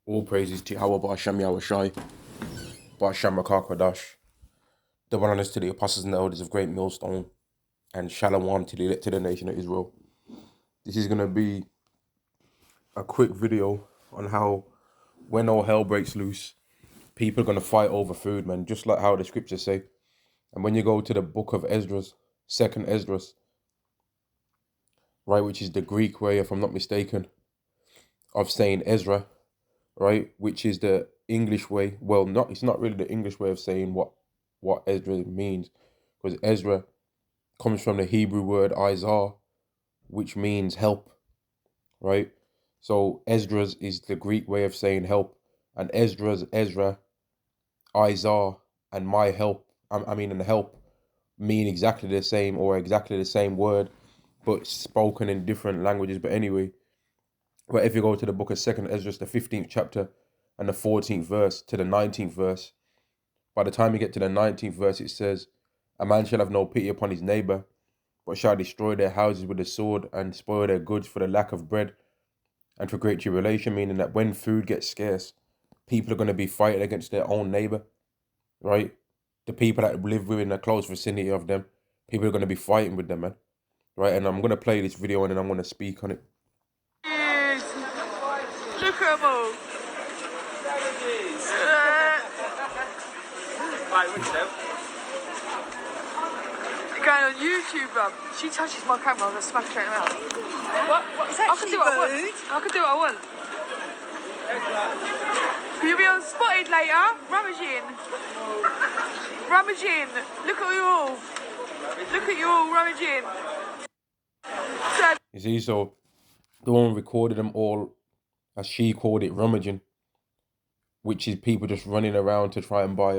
All praises to Yahweh Ba'Shem Yahweh Shai, Ba'Shem Rakakadash. Double honors to the apostles and the elders of Great Millstone, and Shalom to the elected nation of Israel. This is going to be a quick video on how when all hell breaks loose, people are going to fight over food, man, just like how the scriptures say. And when you go to the book of Esdras, second Esdras, right, which is the Greek way, if I'm not mistaken, of saying Ezra, right, which is the English way. Well, it's not really the English way of saying what Ezra means, because Ezra comes from the Hebrew word Izar, which means help, right? So Esdras is the Greek way of saying help, and Ezra, Izar, and my help, and help mean exactly the same or exactly the same word, but spoken in different languages. But anyway, but if you go to the book of Second Esdras, the 15th chapter and the 14th verse to the 19th verse, by the time you get to the 19th verse, it says, "A man shall have no pity upon his neighbor, but shall destroy their houses with the sword and spoil their goods for the lack of bread and for great tribulation," meaning that when food gets scarce, people are going to be fighting against their own neighbor, right? The people that live within a close vicinity of them, people are going to be fighting with them, man, right? And I'm going to play this video and then I'm going to speak on it. Yes. Look at them all. Going on YouTube, bruv. She touches my camera, I'm gonna smash her in the mouth. What? Is that I can do what I want. I can do what I want. You'll be on spotted later. Rummaging. Rummaging. Look at you all. Look at you all rummaging. You see, so the one recorded them all, as she called it, rummaging, which is people just running around to try and buy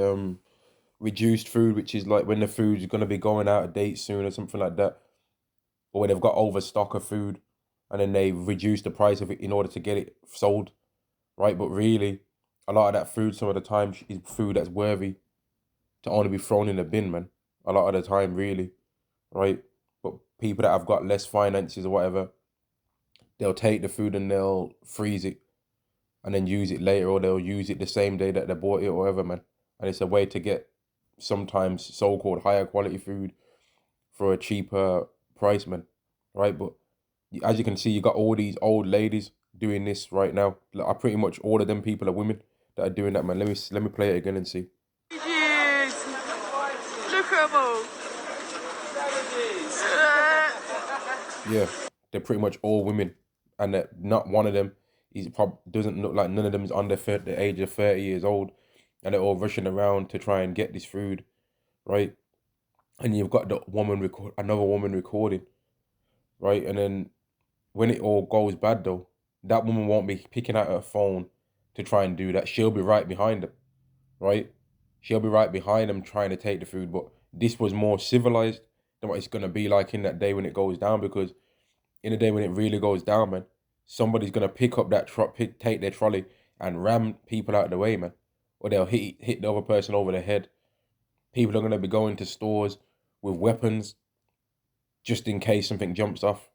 reduced food, which is like when the food's gonna be going out of date soon or something like that, or when they've got overstock of food, and then they reduce the price of it in order to get it sold, right? But really, a lot of that food some of the time is food that's worthy to only be thrown in the bin, man. A lot of the time, really, right? But people that have got less finances or whatever, they'll take the food and they'll freeze it and then use it later, or they'll use it the same day that they bought it or whatever, man. And it's a way to get sometimes so-called higher quality food for a cheaper price, man, right? But as you can see, you got all these old ladies doing this right now. I pretty much all of them people are women that are doing that, man. Let me play it again and see. Yes. Look at them all. Yeah, they're pretty much all women, and that not one of them doesn't look like none of them is under the age of 30 years old, and they're all rushing around to try and get this food, right? And you've got another woman recording, right? And then when it all goes bad though, that woman won't be picking out her phone to try and do that. She'll be right behind them, right? She'll be right behind them trying to take the food. But this was more civilized than what it's gonna be like in that day when it goes down, because in the day when it really goes down, man, somebody's gonna pick up that take their trolley and ram people out of the way, man. Or they'll hit the other person over the head. People are gonna be going to stores with weapons just in case something jumps off.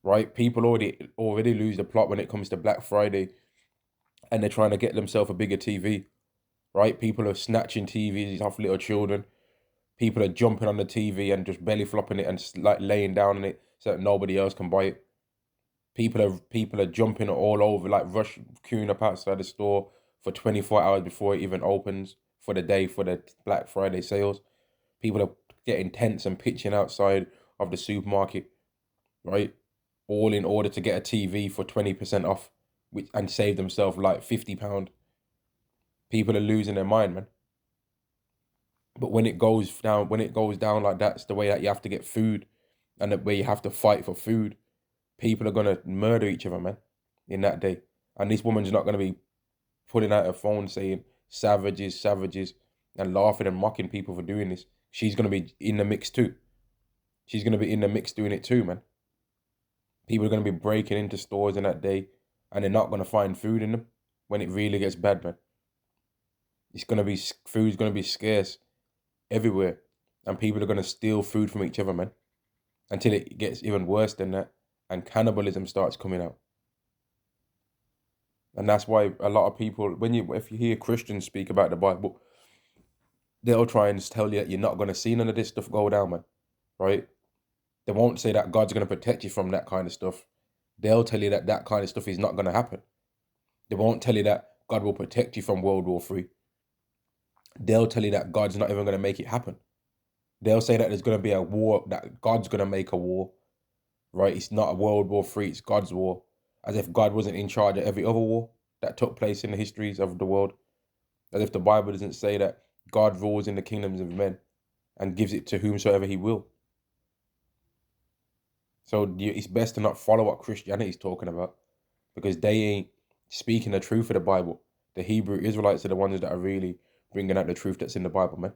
Right? People already lose the plot when it comes to Black Friday, and they're trying to get themselves a bigger TV. Right? People are snatching TVs off little children. People are jumping on the TV and just belly flopping it and like laying down on it so that nobody else can buy it. People are jumping all over, like queuing up outside the store for 24 hours before it even opens for the day for the Black Friday sales. People are getting tents and pitching outside of the supermarket, right? All in order to get a TV for 20% off, and save themselves like £50. People are losing their mind, man. But when it goes down like that, it's the way that you have to get food, and the way you have to fight for food. People are gonna murder each other, man, in that day. And this woman's not gonna be putting out her phone saying savages, savages, and laughing and mocking people for doing this. She's gonna be in the mix too. She's gonna be in the mix doing it too, man. People are gonna be breaking into stores in that day, and they're not gonna find food in them when it really gets bad, man. Food's gonna be scarce everywhere, and people are gonna steal food from each other, man, until it gets even worse than that, and cannibalism starts coming out. And that's why a lot of people, if you hear Christians speak about the Bible, they'll try and tell you that you're not going to see none of this stuff go down, man. Right? They won't say that God's going to protect you from that kind of stuff. They'll tell you that that kind of stuff is not going to happen. They won't tell you that God will protect you from World War III. They'll tell you that God's not even going to make it happen. They'll say that there's going to be a war, that God's going to make a war, right? It's not a World War III, it's God's war. As if God wasn't in charge of every other war that took place in the histories of the world. As if the Bible doesn't say that God rules in the kingdoms of men and gives it to whomsoever he will. So it's best to not follow what Christianity is talking about, because they ain't speaking the truth of the Bible. The Hebrew Israelites are the ones that are really bringing out the truth that's in the Bible, man.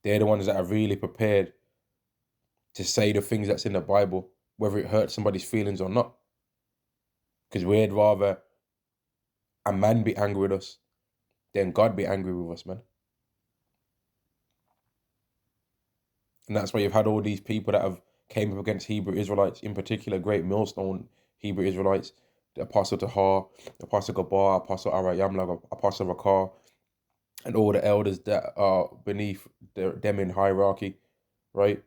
They're the ones that are really prepared to say the things that's in the Bible, whether it hurts somebody's feelings or not. Because we'd rather a man be angry with us than God be angry with us, man. And that's why you've had all these people that have came up against Hebrew Israelites, in particular, great millstone Hebrew Israelites, the Apostle Tahar, Apostle Gabar, Apostle Arayamla, Apostle Rakar, and all the elders that are beneath them in hierarchy, right?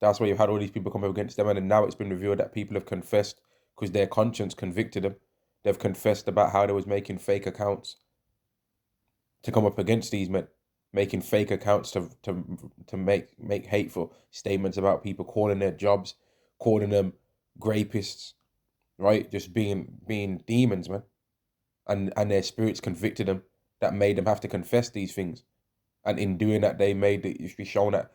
That's why you've had all these people come up against them, and then now it's been revealed that people have confessed because their conscience convicted them. They've confessed about how they was making fake accounts to come up against these men, making fake accounts to make hateful statements about people, calling their jobs, calling them grapists, right? Just being demons, man. And their spirits convicted them, that made them have to confess these things. And in doing that, they made it be shown that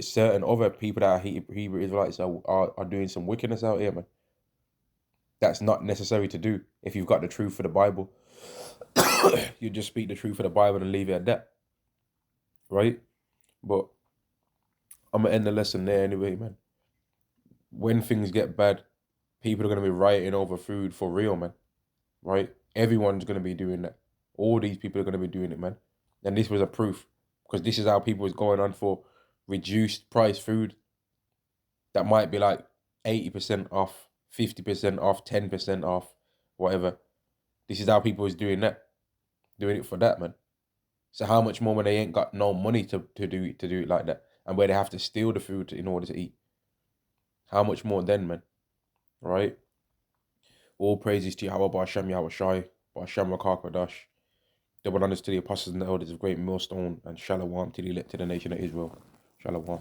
certain other people that are Hebrew Israelites are doing some wickedness out here, man. That's not necessary to do if you've got the truth for the Bible. You just speak the truth of the Bible and leave it at that, right? But I'm gonna end the lesson there anyway, man. When things get bad, people are gonna be rioting over food for real, man. Right? Everyone's gonna be doing that. All these people are gonna be doing it, man. And this was a proof, because this is how people was going on for reduced price food that might be like 80% off, 50% off, 10% off, whatever. This is how people was doing it for that, man. So how much more when they ain't got no money to do it like that, and where they have to steal the food in order to eat? How much more then, man? Right? All praises to Yahweh Ba'Shem Yahweh Shai, Ba'Shem Rakar Kodash. Double honors to the apostles and the elders of Great Millstone, and Shalom to the elect to the nation of Israel. Shalom.